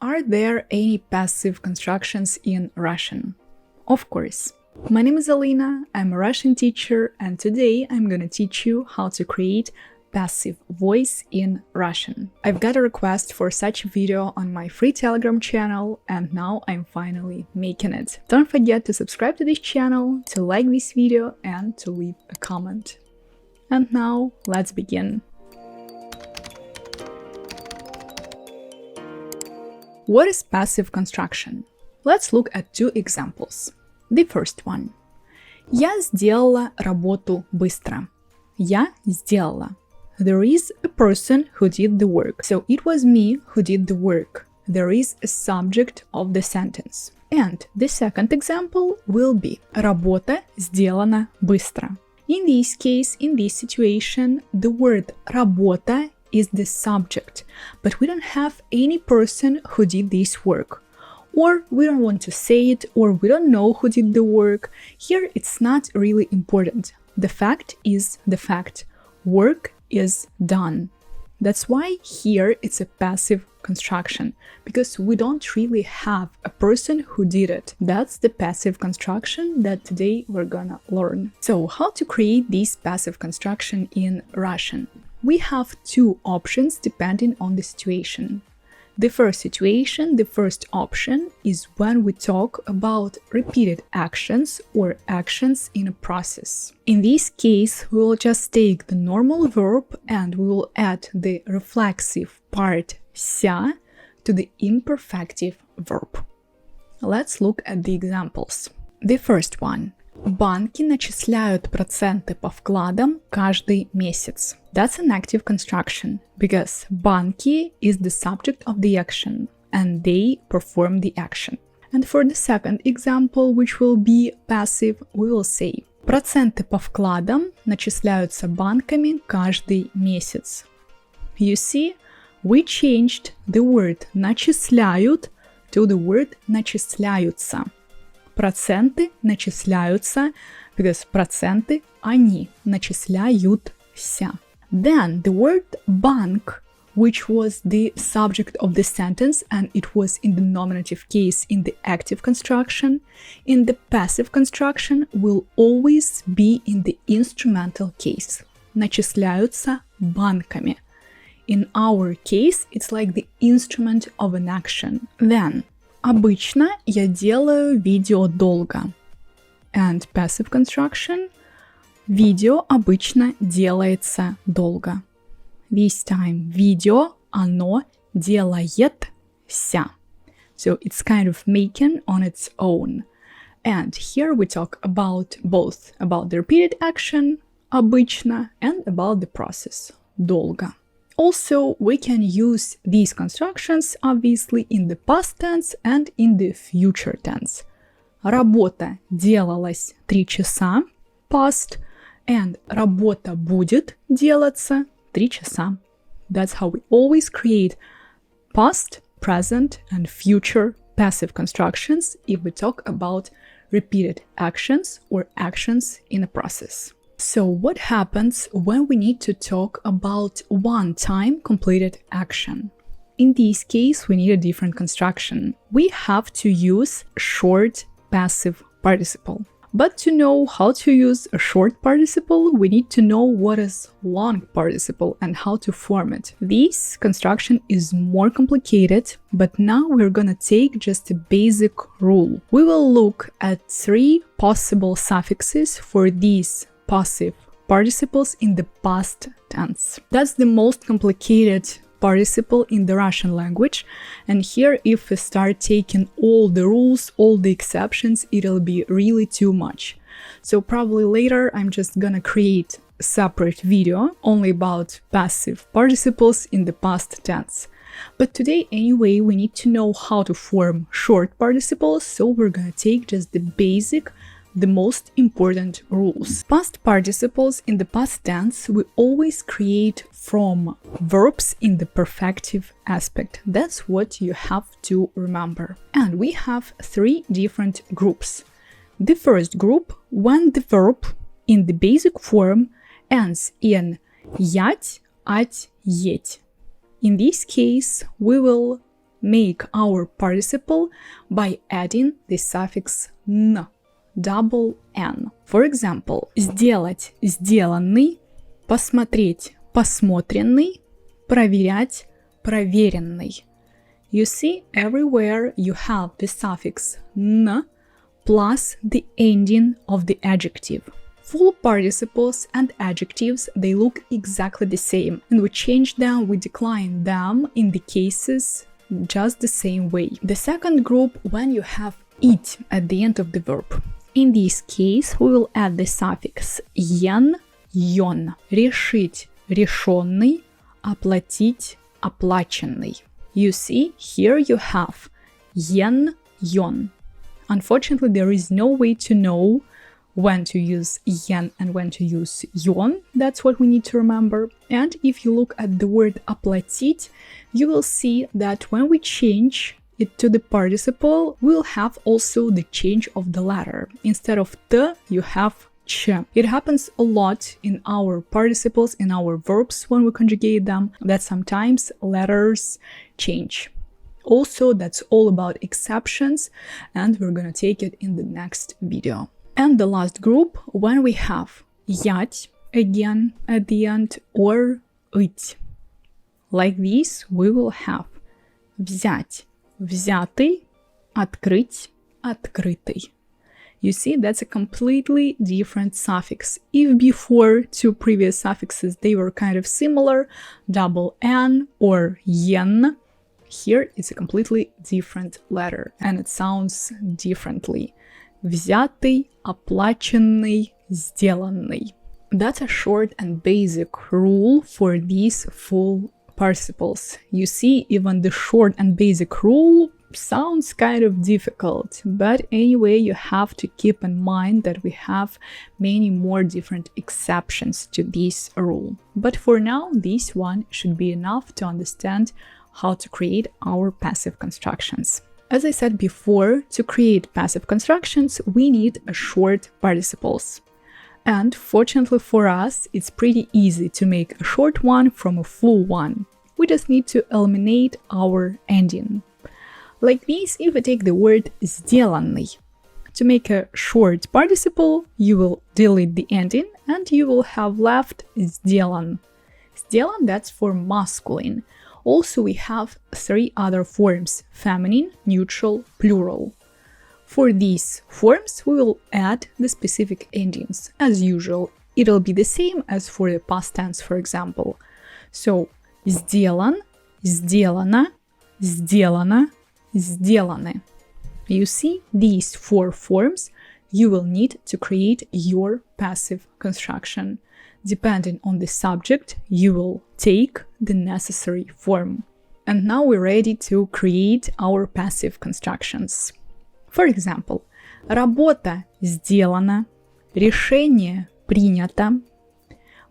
Are there any passive constructions in Russian? Of course. My name is Lina, I'm a Russian teacher, and today I'm gonna teach you how to create passive voice in Russian. I've got a request for such a video on my free Telegram channel, and now I'm finally making it. Don't forget to subscribe to this channel, to like this video, and to leave a comment. And now, let's begin. What is passive construction? Let's look at two examples. The first one. Я сделала работу быстро. Я сделала. There is a person who did the work. So it was me who did the work. There is a subject of the sentence. And the second example will be Работа сделана быстро. In this case, in this situation, the word работа is the subject, but we don't have any person who did this work. Or we don't want to say it, or we don't know who did the work. Here it's not really important. The fact is the fact. Work is done. That's why here it's a passive construction, because we don't really have a person who did it. That's the passive construction that today we're gonna learn. So how to create this passive construction in Russian? We have two options depending on the situation. The first situation, the first option, is when we talk about repeated actions or actions in a process. In this case, we will just take the normal verb and we will add the reflexive part ся to the imperfective verb. Let's look at the examples. The first one. Банки начисляют проценты по вкладам каждый месяц. That's an active construction, because банки is the subject of the action, and they perform the action. And for the second example, which will be passive, we will say проценты по вкладам начисляются банками каждый месяц. You see, we changed the word начисляют to the word начисляются. Проценты начисляются, because проценты, они, начисляются. Then the word bank, which was the subject of the sentence and it was in the nominative case in the active construction, in the passive construction will always be in the instrumental case. Начисляются банками. In our case, it's like the instrument of an action. Then, обычно я делаю видео долго. And passive construction. Видео обычно делается долго. This time, видео, оно делается. So it's kind of making on its own. And here we talk about both, about the repeated action, обычно, and about the process, долго. Also, we can use these constructions, obviously, in the past tense and in the future tense. Работа делалась 3 часа, past, and работа будет делаться 3 часа. That's how we always create past, present, and future passive constructions if we talk about repeated actions or actions in a process. So what happens when we need to talk about one-time completed action? In this case, we need a different construction. We have to use short passive participle. But to know how to use a short participle, we need to know what is long participle and how to form it. This construction is more complicated, but now we're gonna take just a basic rule. We will look at 3 possible suffixes for these passive participles in the past tense. That's the most complicated participle in the Russian language, and here if we start taking all the rules, all the exceptions, it'll be really too much. So probably later I'm just gonna create a separate video only about passive participles in the past tense. But today anyway we need to know how to form short participles, so we're gonna take just the basic, the most important rules. Past participles in the past tense we always create from verbs in the perfective aspect. That's what you have to remember. And we have 3 different groups. The first group, when the verb in the basic form ends in ять, ать, еть. In this case, we will make our participle by adding the suffix n, double n. For example, сделать – сделанный, посмотреть – посмотренный, проверять – проверенный. You see, everywhere you have the suffix n plus the ending of the adjective. Full participles and adjectives, they look exactly the same, and we change them, we decline them in the cases just the same way. The second group, when you have it at the end of the verb. In this case, we will add the suffix ен, йон. Решить – решенный, оплатить – оплаченный. You see, here you have yen, yon. Unfortunately, there is no way to know when to use yen and when to use yon. That's what we need to remember. And if you look at the word оплатить, you will see that when we change it to the participle, we'll have also the change of the letter. Instead of t, you have ch. It happens a lot in our participles, in our verbs when we conjugate them, that sometimes letters change. Also, that's all about exceptions, and we're gonna take it in the next video. And the last group, when we have ять again at the end or ыть. Like this, we will have взять, взятый, открыть, открытый. You see, that's a completely different suffix. If before two previous suffixes, they were kind of similar, double n or yen, here it's a completely different letter, and it sounds differently. Взятый, оплаченный, сделанный. That's a short and basic rule for these full participles. You see, even the short and basic rule sounds kind of difficult, but anyway, you have to keep in mind that we have many more different exceptions to this rule. But for now, this one should be enough to understand how to create our passive constructions. As I said before, to create passive constructions, we need a short participles. And fortunately for us, it's pretty easy to make a short one from a full one. We just need to eliminate our ending. Like this, if we take the word сделанный. To make a short participle, you will delete the ending and you will have left сделан. Сделан, that's for masculine. Also, we have three other forms: feminine, neutral, plural. For these forms, we will add the specific endings. As usual, it'll be the same as for the past tense, for example. So, сделан, сделана, сделано, сделаны. You see, these four forms you will need to create your passive construction. Depending on the subject, you will take the necessary form. And now we're ready to create our passive constructions. For example, работа сделана, решение принято,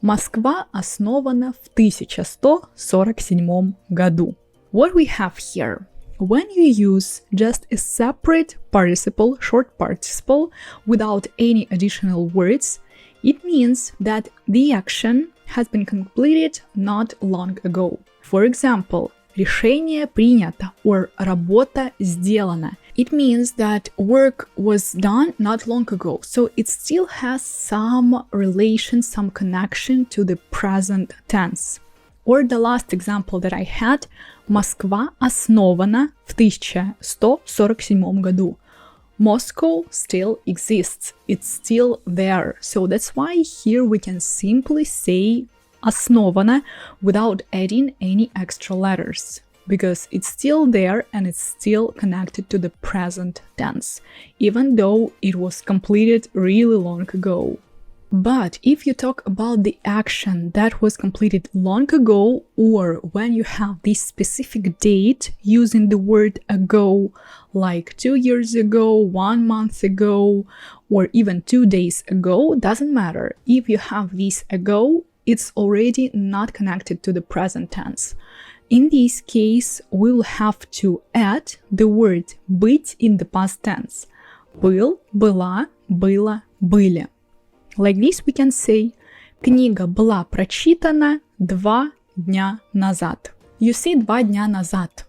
Москва основана в 1147 году. What we have here? When you use just a separate participle, short participle, without any additional words, it means that the action has been completed not long ago. For example, решение принято or работа сделана. It means that work was done not long ago, so it still has some relation, some connection to the present tense. Or the last example that I had, Москва основана в 1147 году. Moscow still exists, it's still there, so that's why here we can simply say основана without adding any extra letters, because it's still there and it's still connected to the present tense, even though it was completed really long ago. But if you talk about the action that was completed long ago, or when you have this specific date using the word ago, like 2 years ago, 1 month ago, or even 2 days ago, doesn't matter. If you have this ago, it's already not connected to the present tense. In this case, we'll have to add the word быть in the past tense. Был, была, было, были. Like this we can say, книга была прочитана 2 дня назад. You see, 2 дня назад.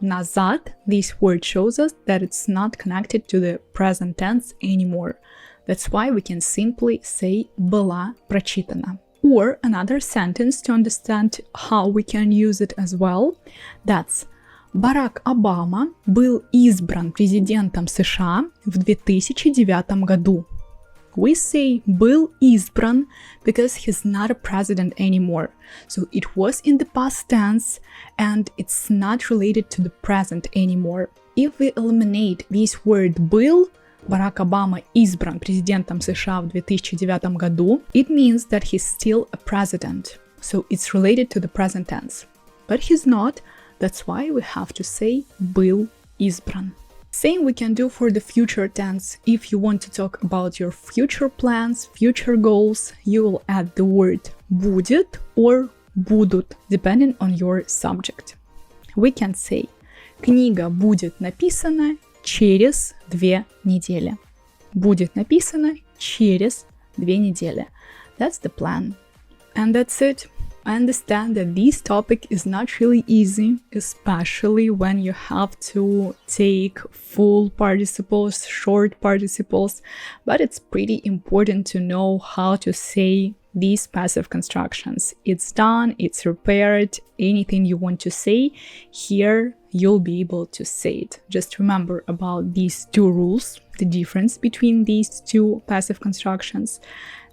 назад, this word shows us that it's not connected to the present tense anymore. That's why we can simply say была прочитана. Or another sentence to understand how we can use it as well. That's Барак Обама был избран президентом США в 2009 году. We say был избран because he's not a president anymore. So it was in the past tense and it's not related to the present anymore. If we eliminate this word был, Барак Обама избран президентом США в 2009 году, it means that he's still a president. So it's related to the present tense. But he's not, that's why we have to say был избран. Same we can do for the future tense. If you want to talk about your future plans, future goals, you will add the word будет or будут, depending on your subject. We can say книга будет написана через 2 недели. Будет написано через 2 недели. That's the plan. And that's it. I understand that this topic is not really easy, especially when you have to take full participles, short participles, but it's pretty important to know how to say these passive constructions. It's done, it's repaired, anything you want to say, here you'll be able to say it. Just remember about these two rules, the difference between these two passive constructions,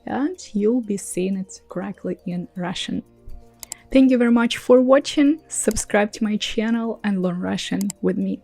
and you'll be saying it correctly in Russian. Thank you very much for watching, subscribe to my channel and learn Russian with me.